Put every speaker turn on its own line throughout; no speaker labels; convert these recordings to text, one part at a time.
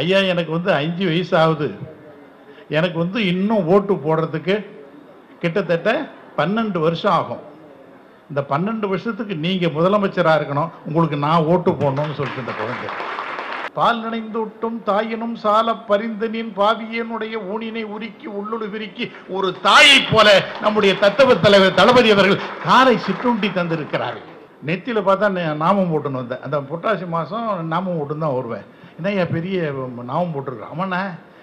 ஐயா எனக்கு வந்து 5 வயசு ஆகுது, எனக்கு வந்து இன்னும் ஓட்டு போடுறதுக்கு கிட்டத்தட்ட 12 வருஷம் ஆகும். இந்த 12 வருஷத்துக்கு நீங்க முதலமைச்சராக இருக்கணும், உங்களுக்கு நான் ஓட்டு போடணும்னு சொல்லிட்டு இந்த குழந்தை. பால் நினைந்தூட்டும் தாயினும் சால பரிந்தனின் பாவியனுடைய ஊனினை உருக்கி உள்ளுடு விரிக்கி ஒரு தாயை போல நம்முடைய தத்துவ தலைவர் தளபதி அவர்கள் காலை சிற்றுண்டி தந்திருக்கிறார்கள். நெத்தியில பார்த்தா நாமம் போட்டுன்னு வந்தேன். அந்த புரட்டாசி மாதம் நாமம் போட்டுன்னு தான் வருவேன். என்னையா பெரிய நாமம் போட்டுருக்கேன். ஆமாண்ணா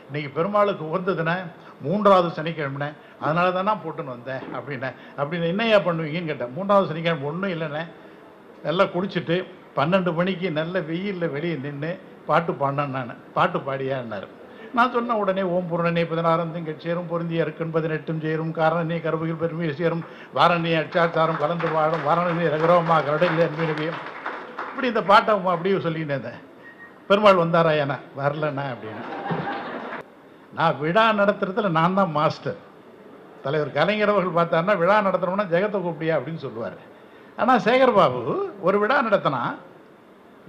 இன்னைக்கு பெருமாளுக்கு உகந்ததுண்ணே, 3வது சனிக்கிழமை, அதனால தான் நான் போட்டுன்னு வந்தேன் அப்படின்னு என்னையா பண்ணுவீங்கன்னு கேட்டேன். 3வது சனிக்கிழமை ஒன்றும் இல்லைண்ணே, எல்லாம் குடிச்சிட்டு 12 மணிக்கு நல்ல வெயிலில் வெளியே நின்று பாட்டு பாடினேன். நான் பாட்டு பாடியான்னாரு. நான் சொன்ன உடனே ஓம் பூரணனே 16 திங்கள் சேரும் பொருந்திய அருக்கன் 18 சேரும் காரணனே கருவுகில் பெருமையை சேரும் வாரணனே அச்சாச்சாரம் கலந்து வாழும் வாரணனே ரகரோமா கரடையில் அன்பினவியம், இப்படி இந்த பாட்டை அப்படியே சொல்லின்னு இருந்தேன். பெருமாள் வந்தாரா என வரலண்ணா அப்படின்னு. நான் விழா நடத்துறதுல நான் தான் மாஸ்டர். தலைவர் கலைஞர் அவர்கள் பார்த்தாருன்னா விழா நடத்துறோம்னா ஜெகத்தை கூப்பிடியா அப்படின்னு சொல்லுவார். ஆனால் சேகர்பாபு ஒரு விழா நடத்தினா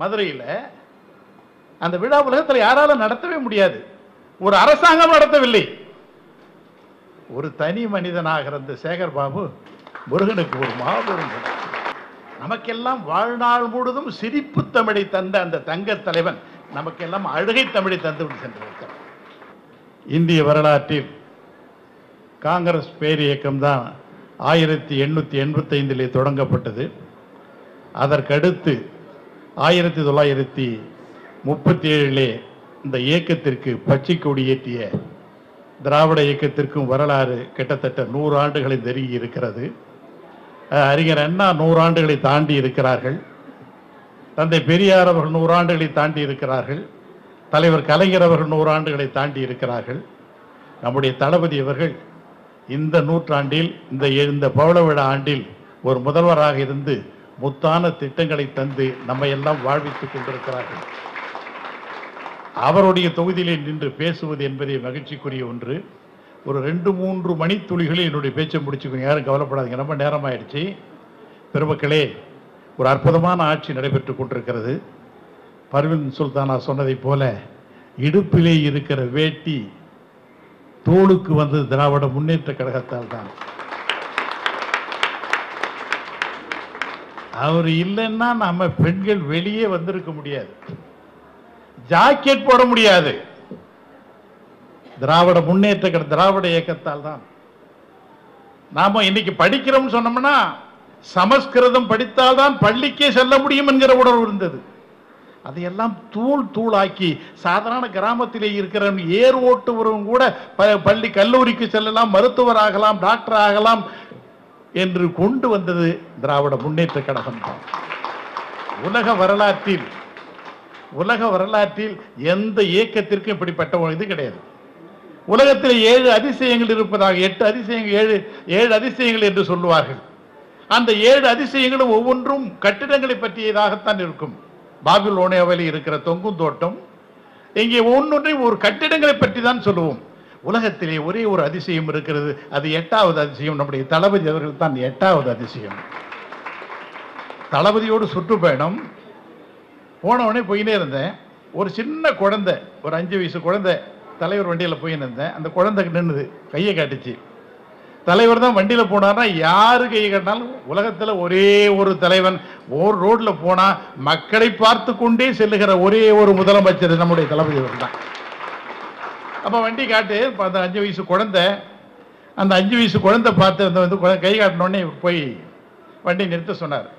மதுரையில், அந்த விழா உலகத்தில் யாராலும் நடத்தவே முடியாது, ஒரு அரசாங்கம் நடத்தவில்லை. ஒரு தனி மனிதனாக இருந்த சேகர்பாபு முருகனுக்கு ஒரு மாபெரும் நமக்கெல்லாம் வாழ்நாள் முழுதும் சிரிப்பு தமிழை தந்த அந்த தங்க தலைவன் நமக்கெல்லாம் அழுகை தமிழை தந்து விட்டு சென்றிருக்கிறார். இந்திய வரலாற்றில் காங்கிரஸ் பேர் இயக்கம்தான் 1885 தொடங்கப்பட்டது. அதற்கடுத்து 1937 இந்த இயக்கத்திற்கு பச்சை கொடி ஏற்றிய திராவிட இயக்கத்திற்கும் வரலாறு கிட்டத்தட்ட 100 ஆண்டுகளை நெருங்கி இருக்கிறது. அறிஞர் அண்ணா 100 ஆண்டுகளை தாண்டி இருக்கிறார்கள். தந்தை பெரியார் அவர்கள் 100 ஆண்டுகளை தாண்டி இருக்கிறார்கள். தலைவர் கலைஞர் அவர்கள் 100 ஆண்டுகளை தாண்டி இருக்கிறார்கள். நம்முடைய தளபதி அவர்கள் இந்த நூற்றாண்டில் இந்த பவள விழா ஆண்டில் ஒரு முதல்வராக இருந்து முத்தான திட்டங்களை தந்து நம்மை எல்லாம் வாழ்வித்துக் கொண்டிருக்கிறார்கள். அவருடைய தொகுதியிலே நின்று பேசுவது என்பதே மகிழ்ச்சிக்குரிய ஒன்று. ஒரு 2-3 மணித்துளிகளில் என்னுடைய பேச்சை முடிச்சுக்கணும், யாரும் கவலைப்படாதீங்க, ரொம்ப நேரமாயிடுச்சு. பெருமக்களே, ஒரு அற்புதமான ஆட்சி நடைபெற்றுக் கொண்டிருக்கிறது. பர்வீன் சுல்தானா சொன்னதை போல இடுப்பிலே இருக்கிற வேட்டி தோளுக்கு வந்தது திராவிட முன்னேற்ற கழகத்தால் தான். அவர் இல்லைன்னா நம்ம பெண்கள் வெளியே வந்திருக்க முடியாது, ஜாக்கெட் போட முடியாது. திராவிட முன்னேற்ற திராவிட இயக்கத்தால் தான் நாம இன்னைக்கு படிக்கிறோம். சொன்னோம்னா சமஸ்கிருதம் படித்தால்தான் பள்ளிக்கே செல்ல முடியும் என்கிற உணர்வு இருந்தது. அதையெல்லாம் தூளாக்கி சாதாரண கிராமத்திலே இருக்கிற ஏர் ஓட்டுவரும் கூட பள்ளி கல்லூரிக்கு செல்லலாம், மருத்துவர் ஆகலாம், டாக்டர் ஆகலாம் என்று கொண்டு வந்தது திராவிட முன்னேற்ற கழகம் தான். உலக வரலாற்றில் எந்த இயக்கத்திற்கும் இப்படிப்பட்ட இது கிடையாது. உலகத்தில் 7 அதிசயங்கள் இருப்பதாக, 8 அதிசயங்கள் 7 அதிசயங்கள் என்று சொல்லுவார்கள். அந்த 7 அதிசயங்களும் ஒவ்வொன்றும் கட்டிடங்களை பற்றியதாகத்தான் இருக்கும். பாபிலோனியாவில் இருக்கிற தொங்கும் தோட்டம், இங்கே ஒவ்வொன்றையும் ஒரு கட்டிடங்களை பற்றி தான் சொல்லுவோம். உலகத்திலே ஒரே ஒரு அதிசயம் இருக்கிறது, அது 8வது அதிசயம். நம்முடைய தளபதி அவர்கள் தான் 8வது அதிசயம். தளபதியோடு சுற்றுப்பயணம் போனவனே போயினே இருந்தேன். ஒரு சின்ன குழந்தை, ஒரு 5 வயசு குழந்தை தலைவர் வண்டியில் போயின்னு இருந்தேன். அந்த குழந்தைக்கு நின்றுது, கையை காட்டுச்சு. தலைவர் தான் வண்டியில் போனார்னா யாரு கையை காட்டினாலும் உலகத்தில் ஒரே ஒரு தலைவன் ஒரு ரோட்ல போனா மக்களை பார்த்து கொண்டே செல்லுகிற ஒரே ஒரு முதலமைச்சர் நம்முடைய தளபதி அவர்கள் தான். அப்ப வண்டி காட்டு, அந்த 5 வயசு குழந்தை, அந்த 5 வயசு குழந்தை பார்த்து வந்து கை காட்டினோடனே போய் வண்டி நிறுத்த சொன்னார்.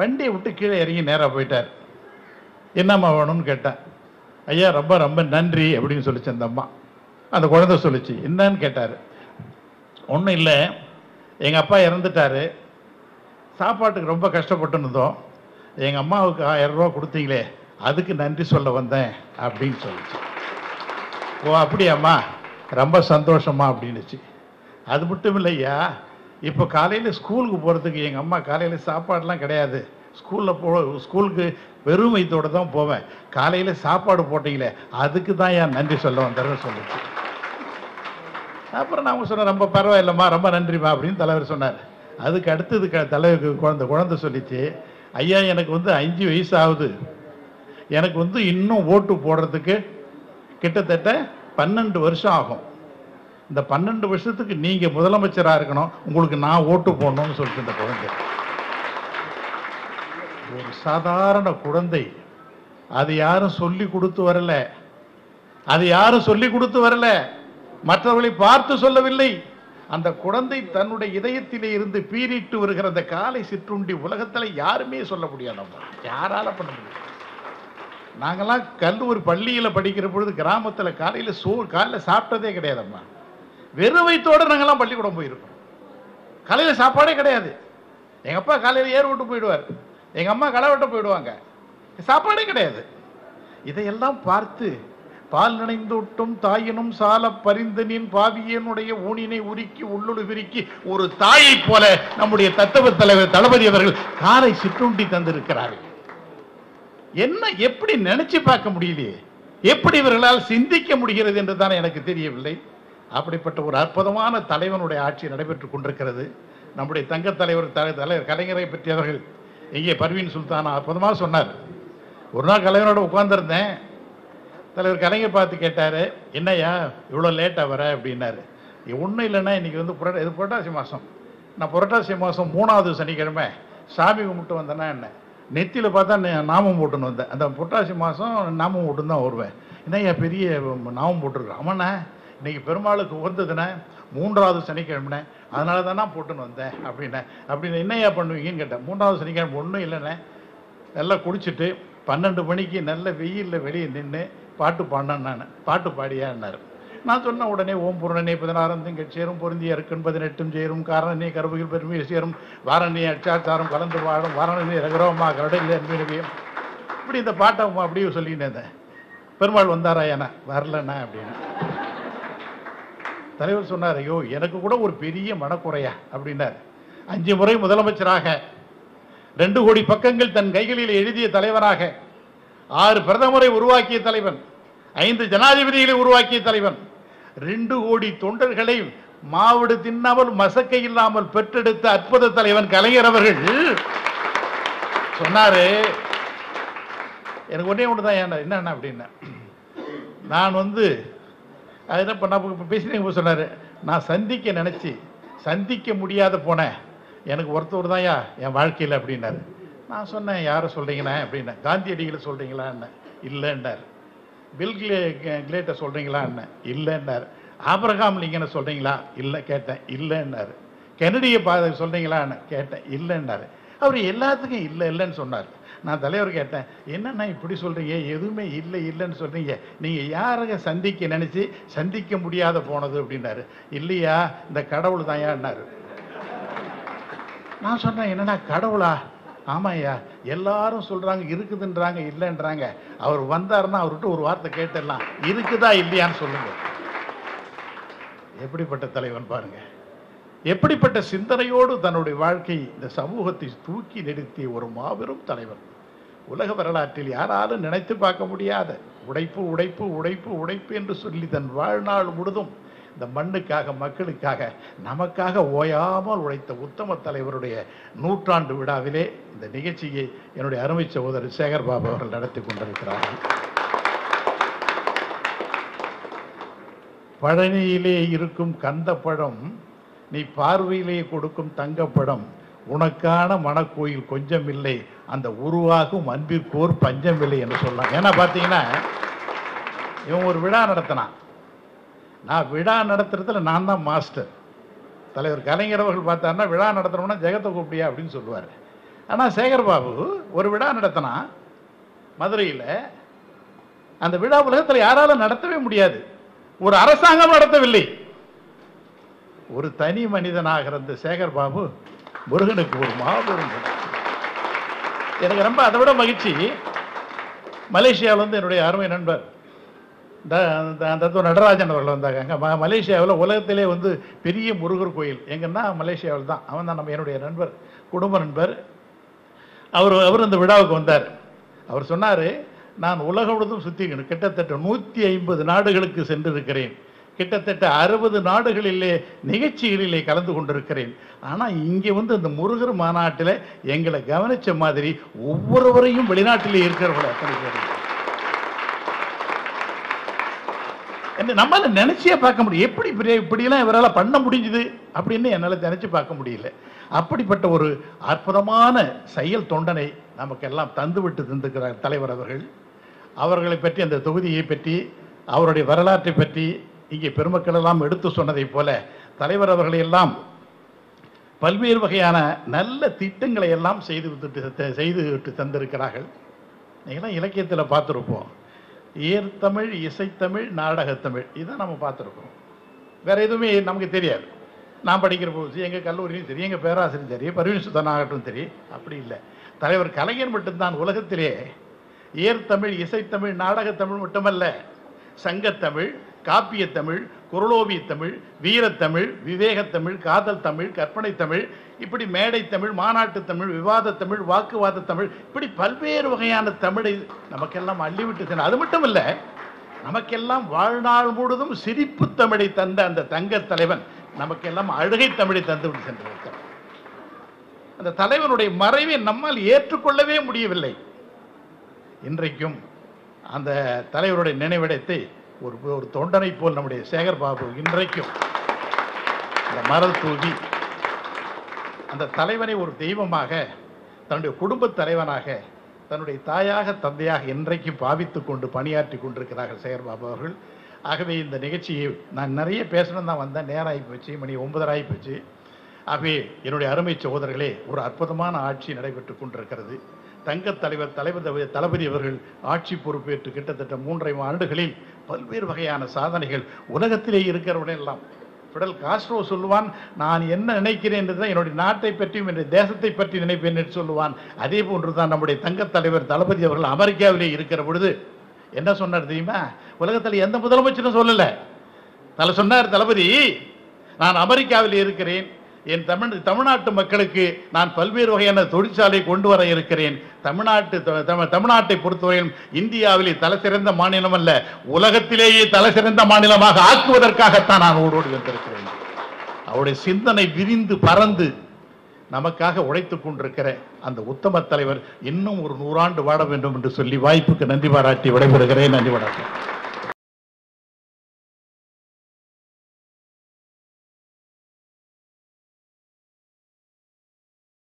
வண்டியை விட்டு கீழே இறங்கி நேராக போயிட்டார். என்னம்மா வேணும்னு கேட்டேன். ஐயா ரொம்ப ரொம்ப நன்றி அப்படின்னு சொல்லிச்சு அந்த அம்மா. அந்த குழந்தை சொல்லிச்சு. என்னன்னு கேட்டார். ஒன்றும் இல்லை, எங்கள் அப்பா இறந்துட்டாரு, சாப்பாட்டுக்கு ரொம்ப கஷ்டப்பட்டு இருந்தோம், எங்கள் அம்மாவுக்கு 1000 ரூபா கொடுத்தீங்களே அதுக்கு நன்றி சொல்ல வந்தேன் அப்படின்னு சொல்லிச்சு. ஓ அப்படியாம்மா, ரொம்ப சந்தோஷமா அப்படின்னுச்சு. அது மட்டும் இல்லையா, இப்போ காலையில் ஸ்கூலுக்கு போகிறதுக்கு எங்கள் அம்மா காலையில் சாப்பாடுலாம் கிடையாது, ஸ்கூலுக்கு வெறும் வயிற்றோடு தான் போவேன், காலையில் சாப்பாடு போட்டீங்களே அதுக்கு தான் ஏன் நன்றி சொல்ல வந்தாருன்னு சொல்லிச்சு. அப்புறம் நாங்கள் சொன்னோம், ரொம்ப பரவாயில்லம்மா, ரொம்ப நன்றிம்மா அப்படின்னு தலைவர் சொன்னார். அதுக்கு அடுத்தது தலைவருக்கு குழந்தை சொல்லிச்சு, ஐயா எனக்கு 5 வயசு ஆகுது, எனக்கு இன்னும் ஓட்டு போடுறதுக்கு கிட்டத்தட்ட 12 வருஷம் ஆகும். இந்த 12 வருஷத்துக்கு நீங்க முதலமைச்சராக இருக்கணும், உங்களுக்கு நான் ஓட்டு போடணும்னு சொல்லிட்டு இந்த குழந்தை, ஒரு சாதாரண குழந்தை, அது யாரும் சொல்லி கொடுத்து வரல, அது யாரும் சொல்லி கொடுத்து வரல, மற்றவர்களை பார்த்து சொல்லவில்லை. அந்த குழந்தை தன்னுடைய இதயத்திலே இருந்து பீறிட்டு வருகிற அந்த காலை சிற்றுண்டி உலகத்தில் யாருமே சொல்ல முடியாதம்மா, யாரால பண்ண முடியும்? நாங்கெல்லாம் கல்லூரி பள்ளியில் படிக்கிற பொழுது கிராமத்தில் காலையில் சாப்பிட்டதே கிடையாதம்மா. வெறும் வயிற்றோடு நாங்கெல்லாம் பள்ளிக்கூடம் போயிருக்கோம். காலையில் சாப்பாடே கிடையாது. எங்கள் அப்பா காலையில் ஏர் விட்டு போயிடுவார், எங்கள் அம்மா களை வெட்ட போயிடுவாங்க, சாப்பாடே கிடையாது. இதையெல்லாம் பார்த்து பால் நினைந்தோட்டும் தாயினும் சால பரிந்தனின் பாவியனுடைய ஊனினை உருக்கி உள்ளுடு விருக்கி ஒரு தாயை போல நம்முடைய தத்துவ தலைவர் தளபதி அவர்கள் காலை சிற்றுண்டி தந்திருக்கிறார்கள். என்ன எப்படி நினைச்சு பார்க்க முடியலையே, எப்படி இவர்களால் சிந்திக்க முடிகிறது என்று தான் எனக்கு தெரியவில்லை. அப்படிப்பட்ட ஒரு அற்புதமான தலைவனுடைய ஆட்சி நடைபெற்றுக் கொண்டிருக்கிறது. நம்முடைய தங்க தலைவர் தலைவர் கலைஞரை பற்றியவர்கள் இங்கே பர்வீன் சுல்தானா அற்புதமாக சொன்னார். ஒரு நாள் கலைஞரோட உட்கார்ந்துருந்தேன், தலைவர் கலைஞர் பார்த்து கேட்டார், என்னையா இவ்வளோ லேட்டாக வர அப்படின்னாரு. ஒன்றும் இல்லைன்னா இன்றைக்கி வந்து புரட்டாசி மாதம், நான் புரட்டாசி மாதம் 3வது சனிக்கிழமை சாமி கும்பிட்டு வந்தேன்னா என்ன, நெத்தியில் பார்த்தா நாமம் போட்டுன்னு வந்தேன். அந்த புரட்டாசி மாதம் நாமம் போட்டுன்னு தான் வருவேன். என்னையா பெரிய நாமம் போட்டுருக்கேன். ஆமாண்ணா இன்னைக்கு பெருமாளுக்கு உகந்ததுண்ணே, 3வது சனிக்கிழமை, அதனால தான் நான் போட்டுன்னு வந்தேன் அப்படின்னு என்னையா பண்ணுவீங்கன்னு கேட்டேன். 3வது சனிக்கிழமை ஒன்றும் இல்லைண்ணே, எல்லாம் குடிச்சிட்டு 12 மணிக்கு நல்ல வெயிலில் வெளியே நின்று பாட்டு பாடினேன். நான் பாட்டு பாடியான்னாரு. நான் சொன்ன உடனே ஓம் பூரணனே 16 திங்கள் சேரும் பொருந்திய அருக்கன் 18 சேரும் காரணனே கருவுகில் பெருமையை சேரும் வாரணி அச்சாச்சாரம் கலந்து வாழும் வாரணனே ரகரோமா கடலில் அன்பினவியம், இப்படி இந்த பாட்டை அப்படியே சொல்லின்னு இருந்தேன். பெருமாள் வந்தாரா என வரலண்ணா அப்படின்னு. தலைவர் சொன்னார், ஐயோ எனக்கு கூட ஒரு பெரிய மனக்குறையா அப்படின்னார். 5 முறை முதலமைச்சராக, 2 கோடி பக்கங்கள் தன் கைகளில் எழுதிய தலைவராக, 6 பிரதமரை உருவாக்கிய தலைவன், 5 ஜனாதிபதிகளை உருவாக்கிய தலைவன், 2 கோடி தொண்டர்களை மாவடு தின்னாமல் மசக்கை இல்லாமல் பெற்றெடுத்த அற்புத தலைவன் கலைஞர் அவர்கள் சொன்னாரு, எனக்கு ஒன்னே ஒன்றுதான் என்னன்னா அப்படின்னா, நான் வந்து பேசினேன் சொன்னாரு, நான் சந்திக்க நினைச்சு சந்திக்க முடியாத போனேன், எனக்கு ஒருத்தர் தான்யா என் வாழ்க்கையில் அப்படின்னாரு. நான் சொன்னேன், யாரை சொல்றீங்கண்ணா அப்படின்னா, காந்தியடிகளை சொல்றீங்களா என்ன இல்லைன்னார். பில் கிளேட்டை சொல்றீங்களா என்ன இல்லைன்னார். ஆபிரகாம் லிங்கனை சொல்றீங்களா இல்லை கேட்டேன் இல்லைன்னாரு. கென்னடியை சொல்றீங்களா என்ன கேட்டேன் இல்லைன்னாரு. அவர் எல்லாத்துக்கும் இல்லை இல்லைன்னு சொன்னார். நான் தலைவர் கேட்டேன், என்னன்னா இப்படி சொல்றீங்க, எதுவுமே இல்லை இல்லைன்னு சொல்றீங்க, நீங்க யாரை சந்திக்க நினைச்சு சந்திக்க முடியாத போனது அப்படின்னாரு. இல்லையா இந்த கடவுள் தான் யான்னாரு. நான் சொன்னேன், என்னன்னா கடவுளா? ஆமாய்யா, எல்லாரும் சொல்றாங்க இருக்குதுன்றாங்க இல்லைன்றாங்க, அவர் வந்தாருன்னா அவர்கிட்ட ஒரு வார்த்தை கேட்டுடலாம், இருக்குதா இல்லையான்னு சொல்லுங்க. எப்படிப்பட்ட தலைவன் பாருங்க, எப்படிப்பட்ட சிந்தனையோடு தன்னுடைய வாழ்க்கை இந்த சமூகத்தை தூக்கி நிறுத்திய ஒரு மாபெரும் தலைவன். உலக வரலாற்றில் யாராலும் நினைத்து பார்க்க முடியாத உழைப்பு உழைப்பு உழைப்பு உழைப்பு என்று சொல்லி தன் வாழ்நாள் முழுதும் இந்த மண்ணுக்காக மக்களுக்காக நமக்காக ஓயாமல் உழைத்த உத்தம தலைவருடைய 100ஆண்டு விழாவிலே இந்த நிகழ்ச்சியை என்னுடைய அருமை சகோதரர் சேகர் பாபு அவர்கள் நடத்தி கொண்டிருக்கிறார்கள். பழனியிலே இருக்கும் கந்தப்பழம் நீ பார்வையிலே கொடுக்கும் தங்கப்படம், உனக்கான மனக்கோயில் கொஞ்சம் இல்லை, அந்த உருவாகும் அன்பிற்கோர் பஞ்சம் இல்லை என்று சொல்லலாம். ஏன்னா பார்த்தீங்கன்னா இவன் ஒரு விழா நடத்தினான், நான் விழா நடத்துறதுல நான் தான் மாஸ்டர். தலைவர் கலைஞர் அவர்கள் பார்த்தாருன்னா விழா நடத்துறோம்னா ஜெகத்தை கூப்பிடியா அப்படின்னு சொல்லுவார். ஆனால் சேகர் பாபு ஒரு விழா நடத்தினா மதுரையில், அந்த விழா உலகத்தில் யாராலும் நடத்தவே முடியாது, ஒரு அரசாங்கம் நடத்தவில்லை, ஒரு தனி மனிதனாக இருந்த சேகர் பாபு முருகனுக்கு ஒரு மாபெரும். எனக்கு ரொம்ப அதை விட மகிழ்ச்சி, மலேசியாவில் என்னுடைய அருமை நண்பர் நடராஜன் அவர்கள் வந்தாங்க. மலேசியாவில் உலகத்திலே பெரிய முருகர் கோயில் எங்கன்னா மலேசியாவில் தான். அவன் தான் என்னுடைய நண்பர், குடும்ப நண்பர். அவர் அந்த விழாவுக்கு வந்தார். அவர் சொன்னார், நான் உலகம் முழுவதும் சுற்றி கிட்டத்தட்ட 150 நாடுகளுக்கு சென்றிருக்கிறேன், கிட்டத்தட்ட 60 நாடுகளிலே நிகழ்ச்சிகளிலே கலந்து கொண்டிருக்கிறேன். ஆனால் இங்கே இந்த முருகர் மாநாட்டில் எங்களை கவனித்த மாதிரி ஒவ்வொருவரையும் வெளிநாட்டிலே இருக்கிறவர்கள் அத்தனை பேர். நம்மளால நினைச்சே பார்க்க முடியும். எப்படி இப்படியெல்லாம் இவரால் பண்ண முடிஞ்சுது அப்படின்னு என்னால் நினைச்சு பார்க்க முடியல. அப்படிப்பட்ட ஒரு அற்புதமான செயல் தொண்டனை நமக்கெல்லாம் தந்துவிட்டு தந்துக்கிறார் தலைவர் அவர்கள். அவர்களை பற்றி, அந்த தொகுதியை பற்றி, அவருடைய வரலாற்றை பற்றி இங்கே பெருமக்கள் எல்லாம் எடுத்து சொன்னதை போல தலைவர் அவர்களை எல்லாம் பல்வேறு வகையான நல்ல திட்டங்களை எல்லாம் செய்துவிட்டு தந்திருக்கிறார்கள். நீங்களாம் இலக்கியத்தில் பார்த்துருப்போம், ஏர்த்தமிழ், இசைத்தமிழ், நாடகத்தமிழ், இதுதான் நம்ம பார்த்துருக்கோம். வேற எதுவுமே நமக்கு தெரியாது. நான் படிக்கிற போது எங்கள் கல்லூரியும் சரி, எங்கள் பேராசிரியர் சரி, பர்வீன் சுல்தான் ஆகட்டும் சரி, அப்படி இல்லை. தலைவர் கலைஞர் மட்டும்தான் உலகத்திலே ஏர்த்தமிழ், இசைத்தமிழ், நாடகத்தமிழ் மட்டுமல்ல, சங்கத்தமிழ், காப்பியத்தமிழ், குரலோவிய தமிழ், வீரத்தமிழ், விவேகத்தமிழ், காதல் தமிழ், கற்பனை தமிழ், இப்படி மேடை தமிழ், மாநாட்டு தமிழ், விவாத தமிழ், வாக்குவாத தமிழ், இப்படி பல்வேறு வகையான தமிழை நமக்கெல்லாம் அள்ளிவிட்டு சென்ற. அது மட்டும் இல்லை, நமக்கெல்லாம் வாழ்நாள் முழுதும் சிரிப்பு தமிழை தந்த அந்த தங்க தலைவன் நமக்கெல்லாம் அழுகை தமிழை தந்துவிட்டு சென்றிருக்கிறார். அந்த தலைவனுடைய மறைவை நம்மால் ஏற்றுக்கொள்ளவே முடியவில்லை. இன்றைக்கும் அந்த தலைவருடைய நினைவிடத்தை ஒரு தொண்டனை போல் நம்முடைய சேகர் பாபு இன்றைக்கும் அந்த மரல் தூவி அந்த தலைவனை ஒரு தெய்வமாக, தன்னுடைய குடும்ப தலைவனாக, தன்னுடைய தாயாக, தந்தையாக இன்றைக்கும் பாவித்துக் கொண்டு பணியாற்றி கொண்டிருக்கிறார்கள் சேகர் பாபு அவர்கள். ஆகவே இந்த நிகழ்ச்சியை நான் நிறைய பேசணும் தான் வந்தேன், நேரம் ஆகி போச்சு, மணி 9:30 ஆகி போச்சு. ஆகவே என்னுடைய அருமை சகோதரர்களே, ஒரு அற்புதமான ஆட்சி நடைபெற்று கொண்டிருக்கிறது. தங்க தலைவர் தளபதி அவர்கள் ஆட்சி பொறுப்பேற்று கிட்டத்தட்ட 3.5 ஆண்டுகளில் பல்வேறு வகையான சாதனைகள் உலகத்திலே இருக்கிறவர்கள் எல்லாம். பிடல் காஸ்ட்ரோ சொல்லுவான், நான் என்ன நினைக்கிறேன் என்றுதான் என்னுடைய நாட்டை பற்றியும் என்னுடைய தேசத்தை பற்றி நினைப்பேன் என்று சொல்லுவான். அதே போன்றுதான் நம்முடைய தங்க தலைவர் தளபதி அவர்கள் அமெரிக்காவிலே இருக்கிற பொழுது என்ன சொன்னார் தெரியுமா? உலகத்தில் எந்த முதலமைச்சரும் சொல்லல. சொன்னார் தளபதி, நான் அமெரிக்காவில் இருக்கிறேன், என் தமிழ்நாட்டு மக்களுக்கு நான் பல்வேறு வகையான தொழிற்சாலை கொண்டு வர இருக்கிறேன். தமிழ்நாட்டை பொறுத்தவரையில் இந்தியாவிலே தலை சிறந்த மாநிலம் அல்ல, உலகத்திலேயே தலை சிறந்த மாநிலமாக ஆக்குவதற்காகத்தான் நான் ஓடோடி வந்திருக்கிறேன். அவருடைய சிந்தனை விரிந்து பறந்து நமக்காக உழைத்துக் கொண்டிருக்கிற அந்த உத்தம தலைவர் இன்னும் ஒரு 100 ஆண்டு வாழ வேண்டும் என்று சொல்லி வாய்ப்புக்கு நன்றி பாராட்டி விடைபெறுகிறேன். நன்றி வணக்கம்.